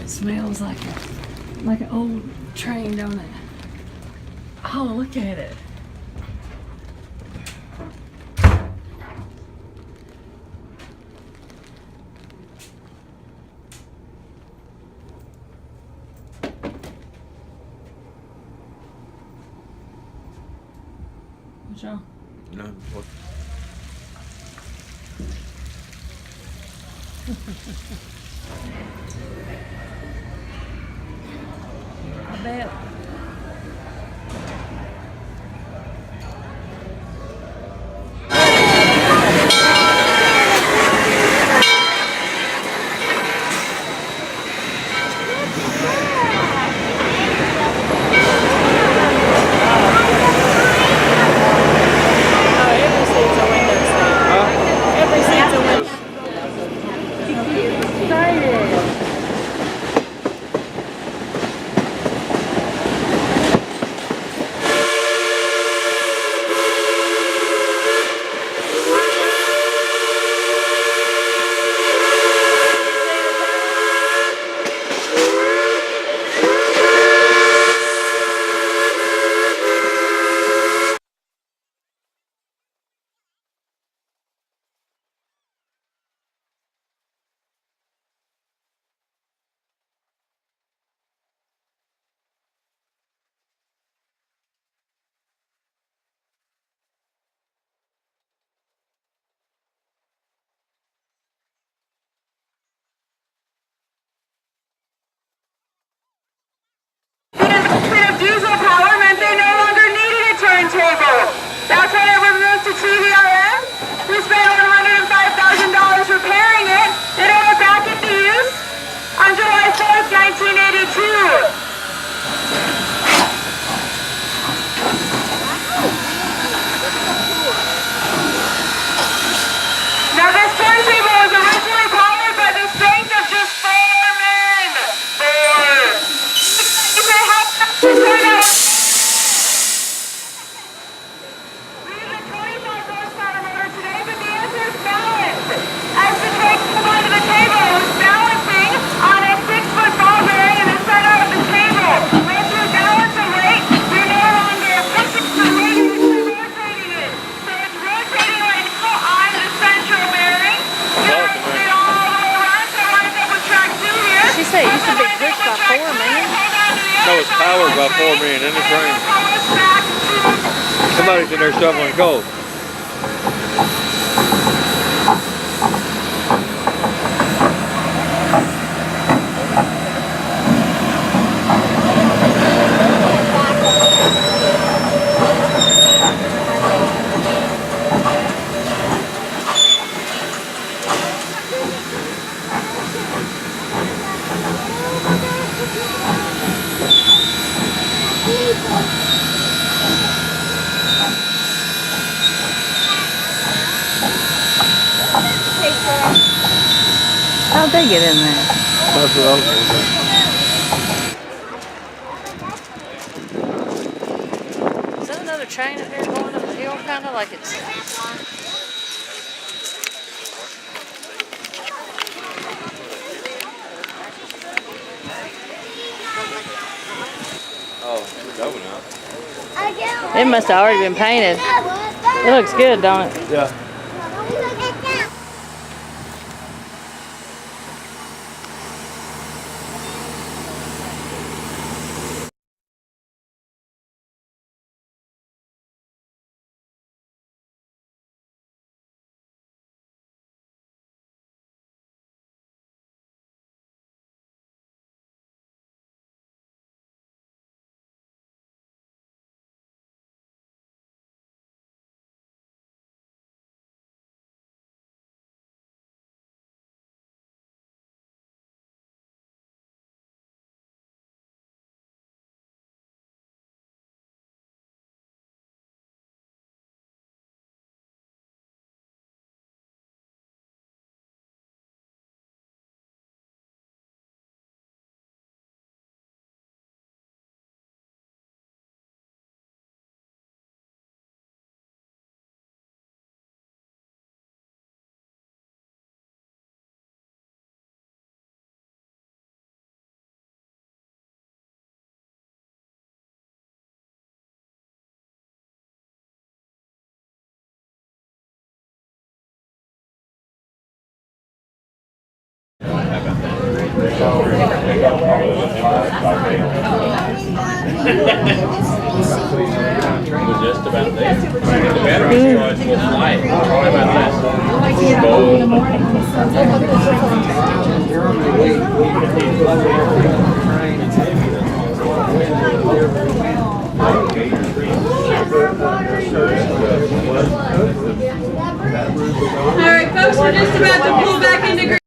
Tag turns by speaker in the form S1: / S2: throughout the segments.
S1: Smells like an old train, don't it? Oh, look at it. What's wrong?
S2: No. What?
S1: I bet.
S3: Diesel power meant they no longer needed a turntable. That's when it was moved to TVRM. We spent $105,000 repairing it, and it went back into use on July 4th, 1982. Now this turntable was originally powered by the strength of just 4 men. 4. You may have to turn out. We use a 25 horsepower motor today, but the answer is balance. As the train came onto the table, it was balancing on a 6-foot ball bearing in the center of the table. Once you balance the weight, you're no longer pushing the weight, you're rotating it. So it's rotating right now on the central bearing. You're rotating it all the way around, so it winds up with track 2 here.
S1: She said it used to be pushed by 4 men.
S2: No, it's powered by 4 men in the train. Somebody's in there shoveling coal.
S1: How'd they get in there?
S2: That's what I was wondering.
S1: Is that another train up there going up the hill, kind of like it's...
S2: Oh, we're going out.
S1: It must have already been painted. It looks good, don't it?
S2: Yeah. We're just about there. The battery charge will fly. How about
S4: All right, folks, we're just about to pull back into.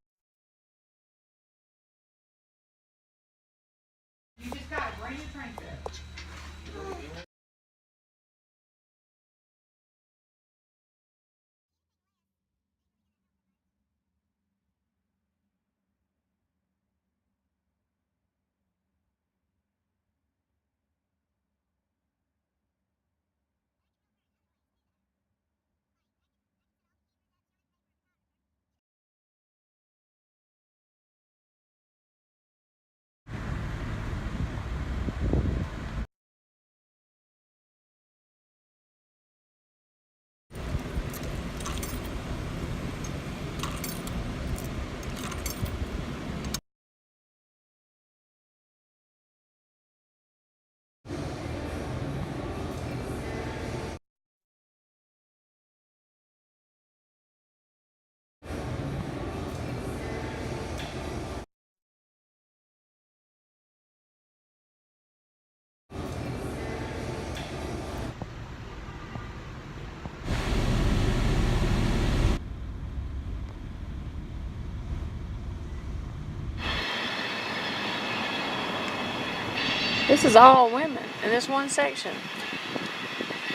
S1: This is all women in this one section.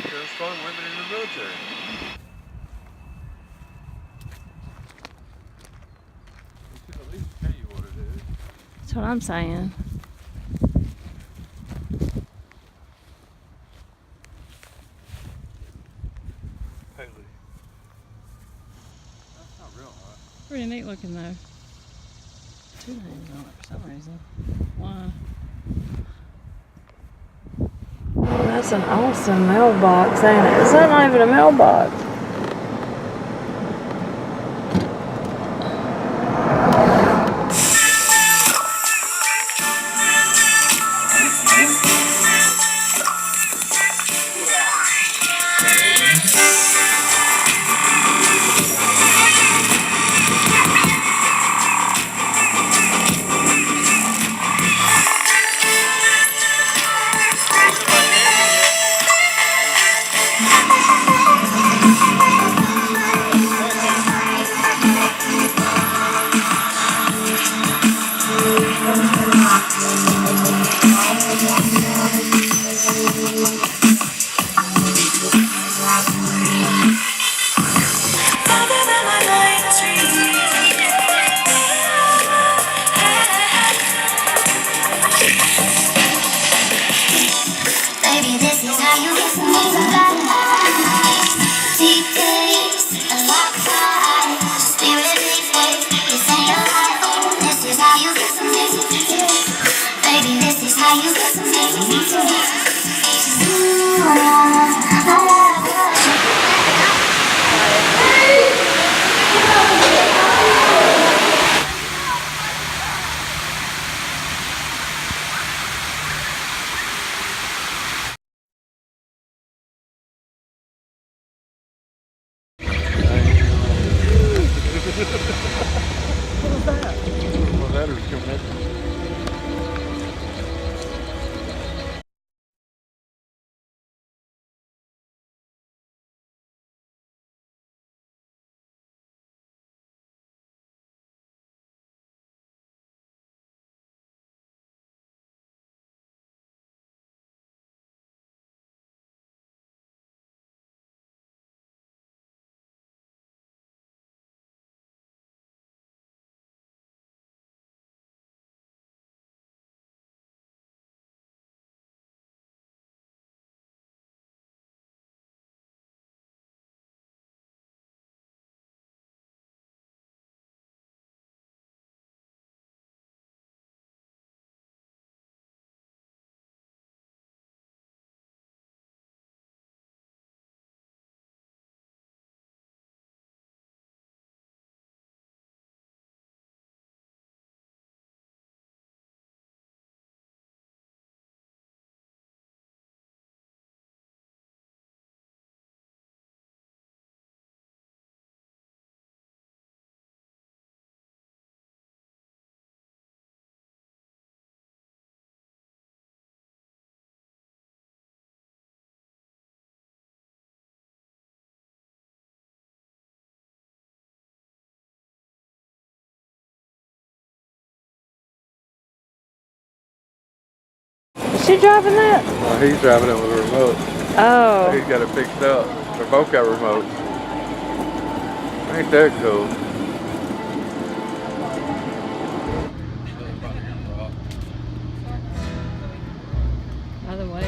S2: There's strong women in the military. They should at least tell you what it is.
S1: That's what I'm saying.
S2: Haley. That's not real hot.
S1: Pretty neat looking though. Two names on it for some reason. Why? Oh, that's an awesome mailbox, ain't it? Is that not even a mailbox? Is she driving that?
S5: He's driving it with a remote.
S1: Oh.
S5: He's got it fixed up. They both got remotes. Ain't that cool?
S1: Other way.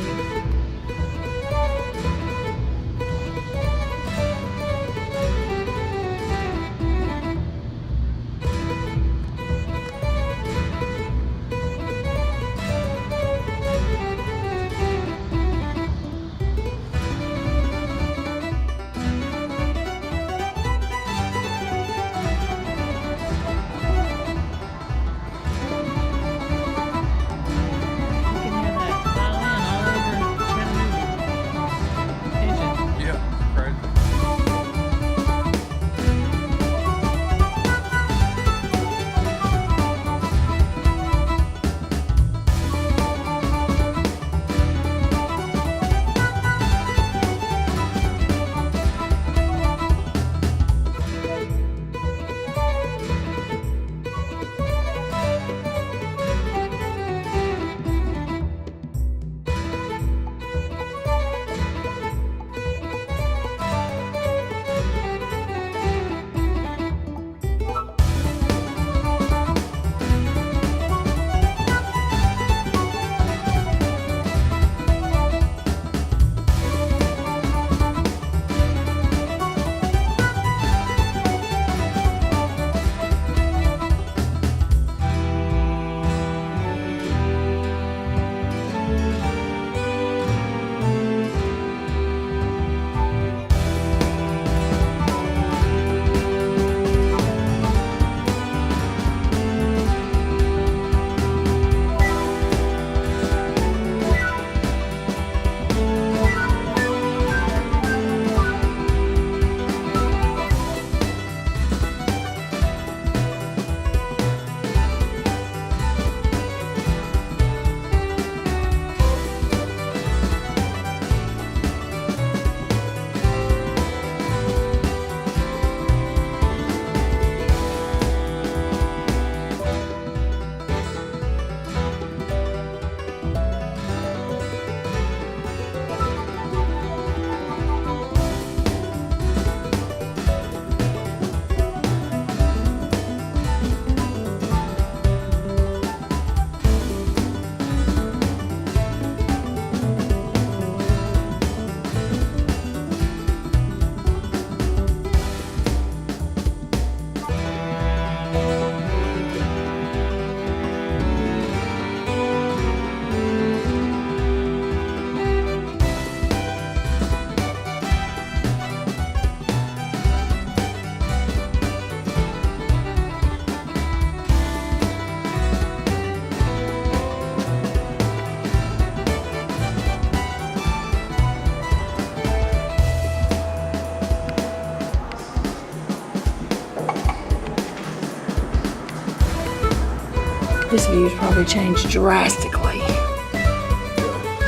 S1: This view's probably changed drastically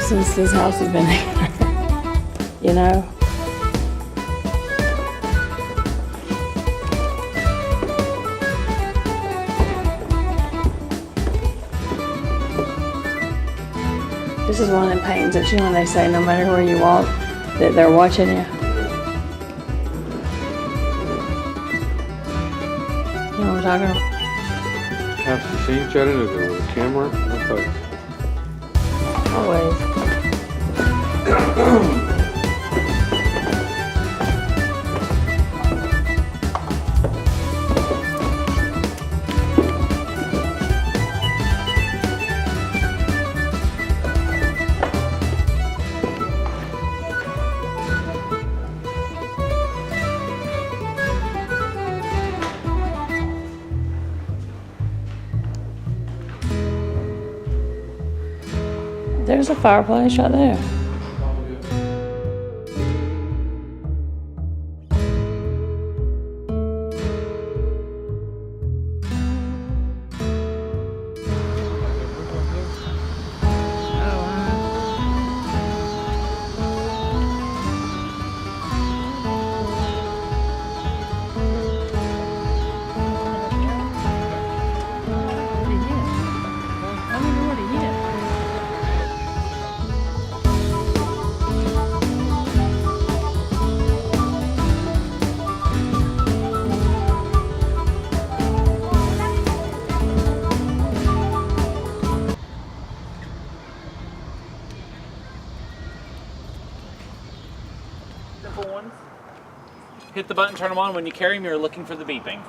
S1: since this house has been here. You know? This is one of them paintings that, you know, they say no matter where you walk, that they're watching you. You know what I'm talking about?
S5: Have you seen Chattanooga with a camera? Okay.
S1: Always. There's a fireplace right there.
S6: hit the button, turn them on. When you carry them, you're looking for the beeping.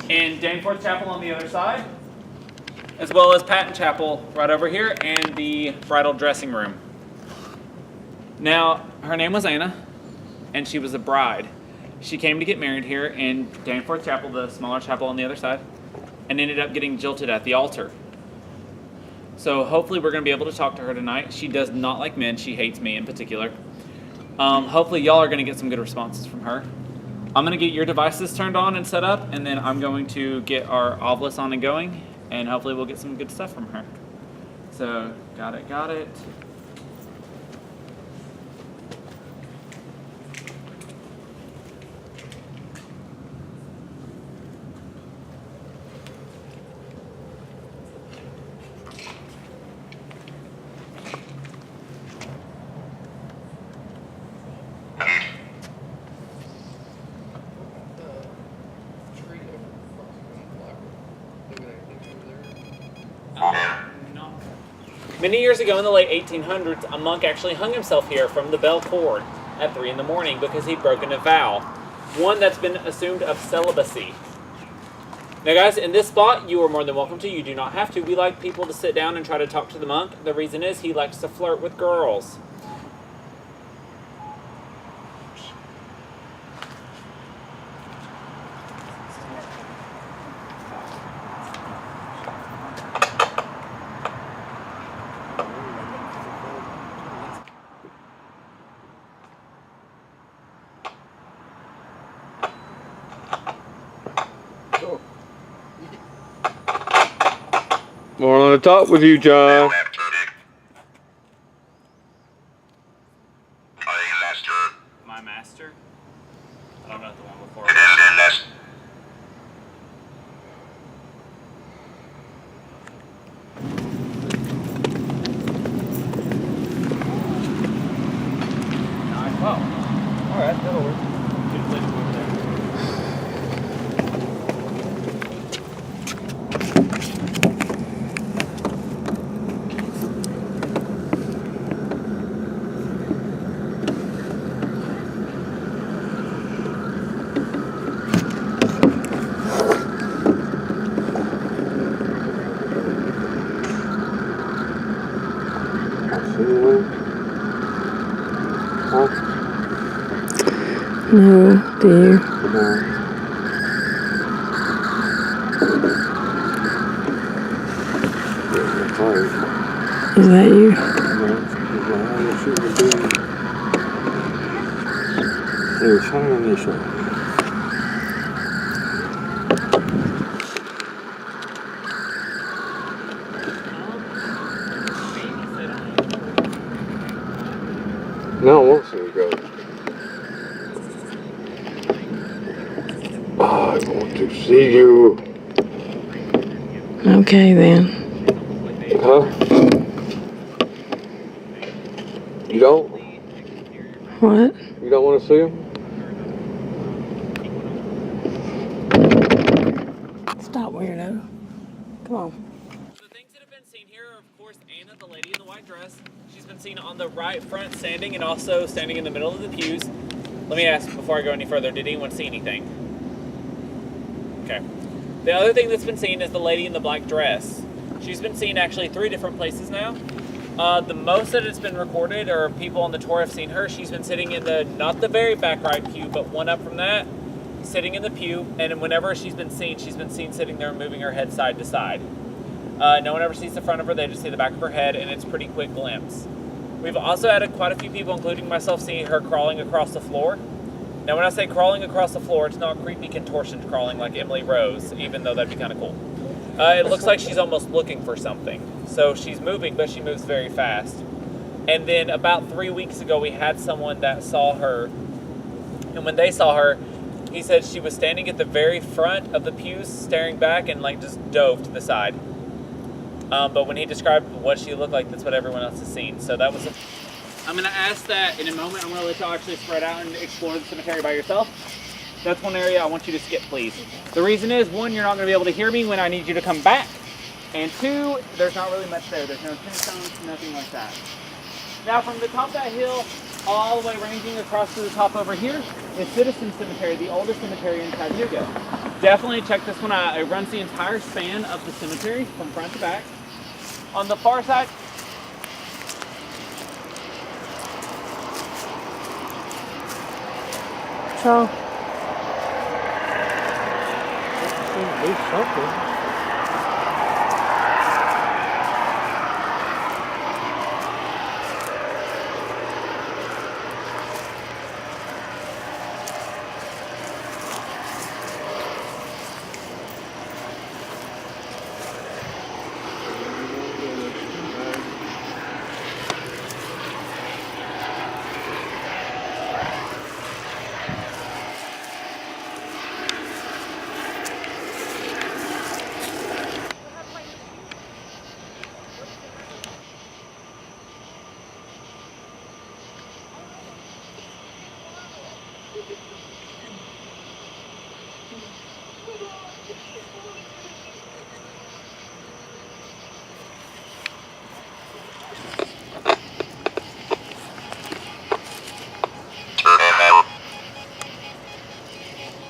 S6: And Danforth Chapel on the other side, as well as Patton Chapel right over here, and the bridal dressing room. Now, her name was Anna, and she was a bride. She came to get married here in Danforth Chapel, the smaller chapel on the other side, and ended up getting jilted at the altar. So hopefully we're going to be able to talk to her tonight. She does not like men. She hates me in particular. Hopefully y'all are going to get some good responses from her. I'm going to get your devices turned on and set up, and then I'm going to get our Ovilus on and going, and hopefully we'll get some good stuff from her. So, got it. Many years ago in the late 1800s, a monk actually hung himself here from the bell cord at 3 in the morning because he'd broken a vow, one that's been assumed of celibacy. Now guys, in this spot, you are more than welcome to. You do not have to. We like people to sit down and try to talk to the monk. The reason is he likes to flirt with girls.
S5: More on the top with you, John.
S6: My master? I don't know the one before. Well, alright, that'll work. Good place over there.
S1: No, dear. Is that you?
S5: No, I won't see you go. I want to see you.
S1: Okay then.
S5: Huh? You don't?
S1: What?
S5: You don't want to see him?
S1: Stop, weirdo. Come on.
S6: The things that have been seen here are, of course, Anna, the lady in the white dress. She's been seen on the right front standing and also standing in the middle of the pews. Let me ask before I go any further, did anyone see anything? Okay. The other thing that's been seen is the lady in the black dress. She's been seen actually 3 different places now. The most that it's been recorded, or people on the tour have seen her, she's been sitting in the, not the very back right pew, but one up from that, sitting in the pew, and whenever she's been seen sitting there moving her head side to side. No one ever sees the front of her, they just see the back of her head, and it's a pretty quick glimpse. We've also had quite a few people, including myself, seeing her crawling across the floor. Now when I say crawling across the floor, it's not creepy contortion crawling like Emily Rose, even though that'd be kind of cool. It looks like she's almost looking for something. So she's moving, but she moves very fast. And then about 3 weeks ago, we had someone that saw her. And when they saw her, He said she was standing at the very front of the pews, staring back and like just dove to the side. But when he described what she looked like, that's what everyone else has seen. So that was. I'm gonna ask that in a moment. I'm gonna let y'all actually spread out and explore the cemetery by yourself. That's one area I want you to skip, please. The reason is, one, you're not gonna be able to hear me when I need you to come back. And two, there's not really much there. There's no tombstones, nothing like that. Now from the top of that hill, all the way ranging across to the top over here is Citizen Cemetery, the oldest cemetery in Chattanooga. Definitely check this one out. It runs the entire span of the cemetery from front to back. On the far side,
S1: So,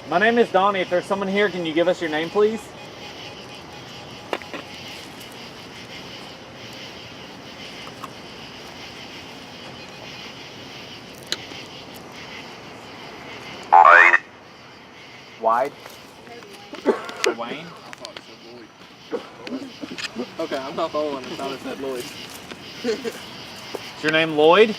S6: my name is Donnie. If there's someone here, can you give us your name, please? Wide. Wayne?
S7: Okay, I'm not the only one that thought it said Lloyd.
S6: Is your name Lloyd?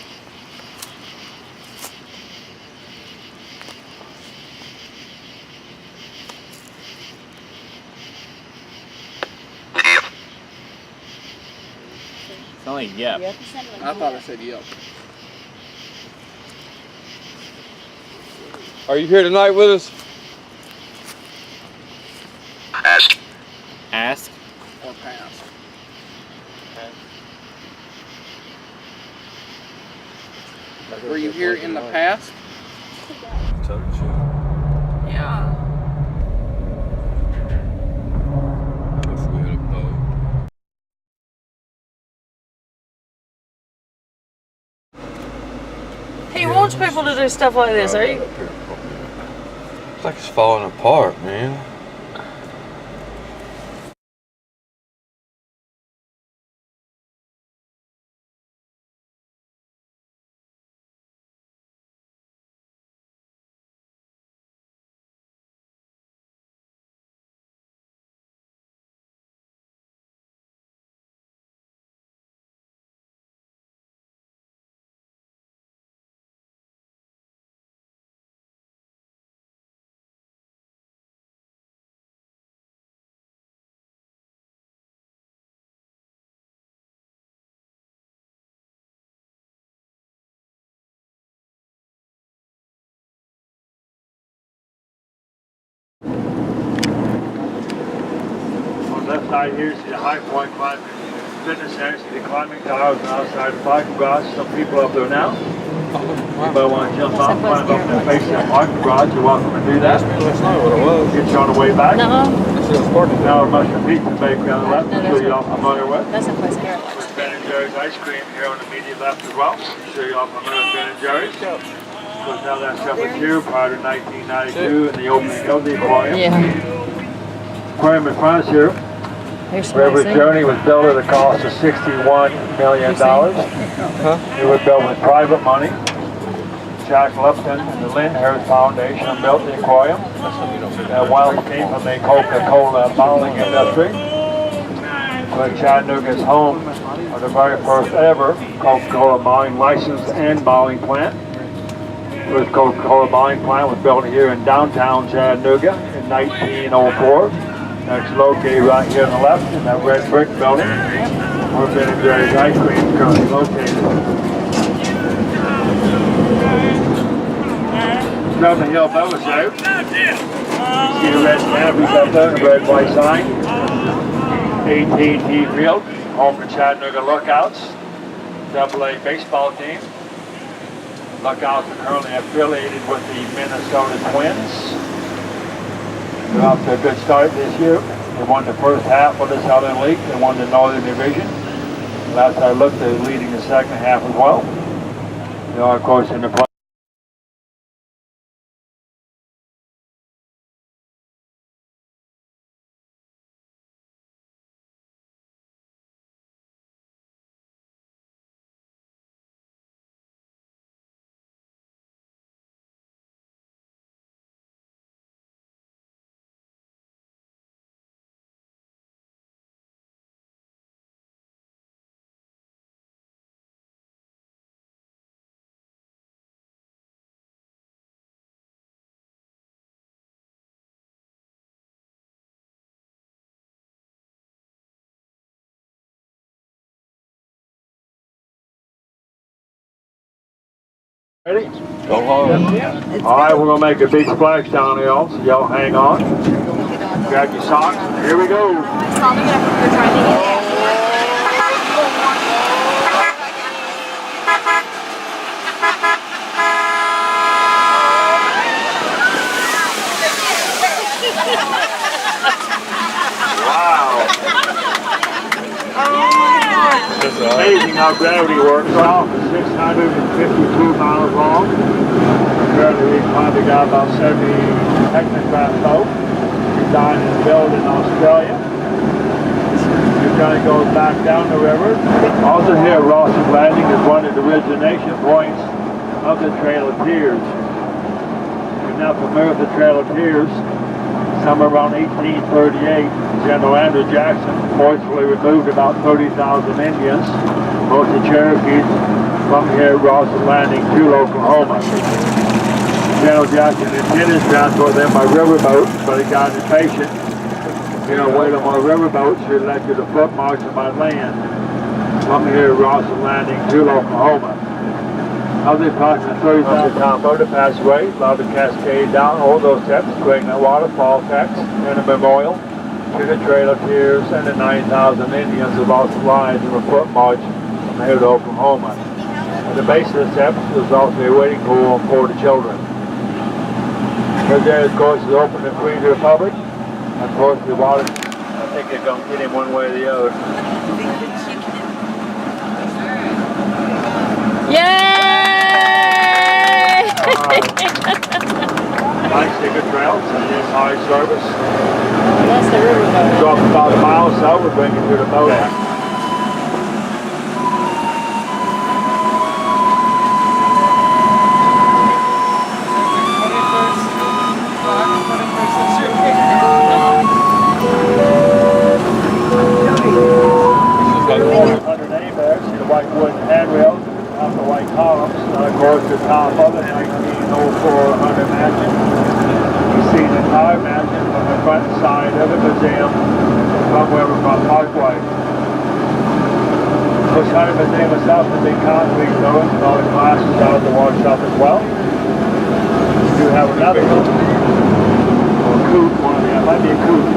S6: It's only yep.
S7: I thought it said yep.
S5: Are you here tonight with us?
S6: Ask.
S7: Or pass. Were you here in the past?
S1: yeah. He wants people to do stuff like this, are you?
S5: It's like it's falling apart, man.
S8: On the left side here, see the High Point Climbing Fitness Center, see the climbing towers and outside the parking garage. Some people up there now. Anybody want to jump off, climb up and face that parking garage, you're welcome to do that.
S5: That's not what it was.
S8: Get you on the way back.
S1: No,
S8: Now Mushroom Pizza Bakery on the left, I'm sure you're all familiar with.
S1: that's a place Garrett likes.
S8: With Ben & Jerry's ice cream here on the immediate left as well. I'm sure you're all familiar with Ben & Jerry's. Of course, now that's separate too, prior to 1992 and the opening of the aquarium.
S1: Yeah.
S8: Aquarium in front of us here.
S1: Here's
S8: River
S1: Macy.
S8: Journey was built at a cost of $61 million. It was built with private money. Jack Lipton and the Lyndhurst Foundation built the aquarium. That wealth came from the Coca-Cola bottling industry. But Chattanooga is home of the very first ever Coca-Cola bottling license and bottling plant. The first Coca-Cola bottling plant was built here in downtown Chattanooga in 1904. It's located right here on the left in that red brick building where Ben & Jerry's ice cream is currently located. from the hill boat out. See the red canopies up there, the red white sign. AT&T Field, home to Chattanooga Lookouts, AA baseball team. Lookouts are currently affiliated with the Minnesota Twins. They're off to a good start this year. They won the first half of the Southern League. They won the Northern Division. Last I looked, they were leading the second half as well. They are, of course, in the play. Ready?
S5: Go hard.
S8: All right, we're gonna make a big splash down here, so y'all hang on. Grab your socks. Here we go. Wow. Amazing how gravity works. Well, 652 miles long. Currently, we've probably got about 70 hectocraft boat. Designed and built in Australia. It kind of goes back down the river. Also here, Ross's Landing is one of the origination points of the Trail of Tears. If you're not familiar with the Trail of Tears, somewhere around 1838, General Andrew Jackson forcefully removed about 30,000 Indians, mostly Cherokees, from here at Ross's Landing to Oklahoma. General Jackson intended to transport them by riverboat, but he got impatient. You know, wait on a riverboat should let you the foot march by land from here at Ross's Landing to Oklahoma. Of the approximately 30,000 pound boat that passed away, allowed to cascade down all those steps, creating a waterfall effect and a memorial to the Trail of Tears and the 9,000 Indians who lost their lives in a foot march from here to Oklahoma. At the base of the steps was also a waiting pool for the children. Because there, of course, is open and free to the public. Of course, the water, I think they're going to get him one way or the other.
S1: Yay!
S8: Nice ticket trails and this high service.
S1: That's the riverboat.
S8: Go up about a mile or so, we'll bring you to the boat. Underneath there, see the white wooden handrails off the white columns. Of course, the top of the 1904 Hunter Mansion. You see the entire mansion from the front side of the museum from Riverfront Parkway. This Hunter Museum itself is a big concrete though, and all the glass is out of the workshop as well. We do have another one, or a coupe, one of them. It might be a coupe.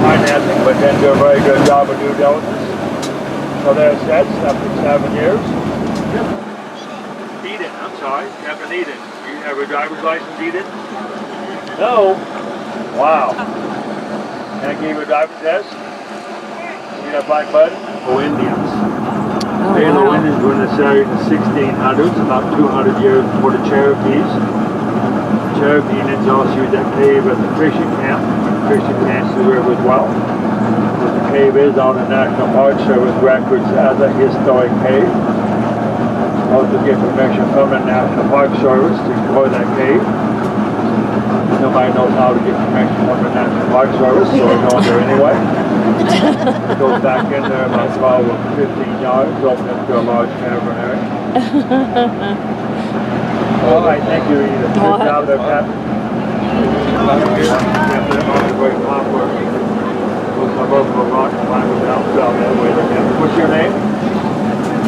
S8: Financing, but didn't do a very good job of due diligence. So there's sets after 7 years. Eden, I'm sorry, Captain Eden. You have your driver's license, Eden? No. Wow. Can I give you a driver's test? See that black button? For Indians. Halo Indians were in this area in the 1600s, about 200 years before the Cherokees. Cherokee Indians also used that cave as a fishing camp. Fishing camps to the river as well. The cave is on the National Park Service records as a historic cave. Also get permission from the National Park Service to explore that cave. Nobody knows how to get permission from the National Park Service, so we're going there anyway. It goes back in there about 12 or 15 yards, open up to a large cavern area. All right, thank you, Edith. Good job there, Captain. Very popular. What's your name?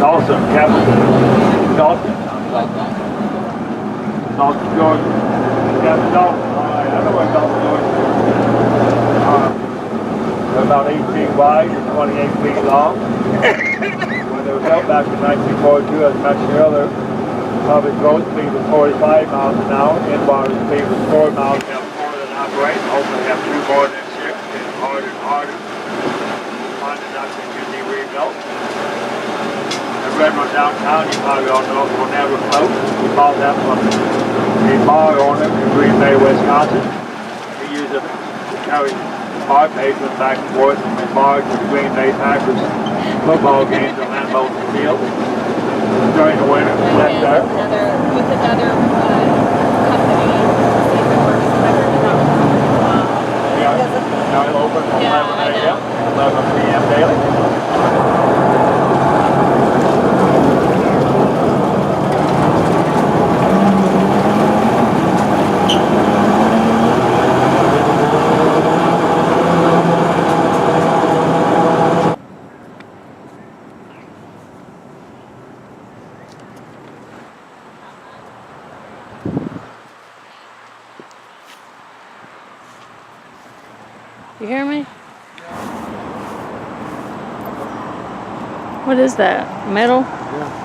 S8: Awesome, Captain. Dalton. Dalton, Georgia. Yeah, Dalton. Alright, I know where Dalton, Georgia is. They're about 8 feet wide and 28 feet long. When they were built back in 1942, as mentioned earlier, public road speed was 45 miles an hour, in-water speed was 4 miles an hour than operate. Hopefully they have 2 more next year, getting harder and harder. Finding out they can be rebuilt. The railroad downtown, you probably all know, will never float. We bought that from a bar owner in Green Bay, Wisconsin. We use it to carry bar pavement back and forth from the bar to the Green Bay Packers football games at Lambeau Field during the winter. Left there.
S4: With another company, see if it works. I heard about
S8: Yeah, now open from
S4: Yeah,
S8: 11
S4: I
S8: a.m.
S4: know.
S8: 11 p.m. daily.
S1: You hear me? What is that? Metal?
S5: Yeah.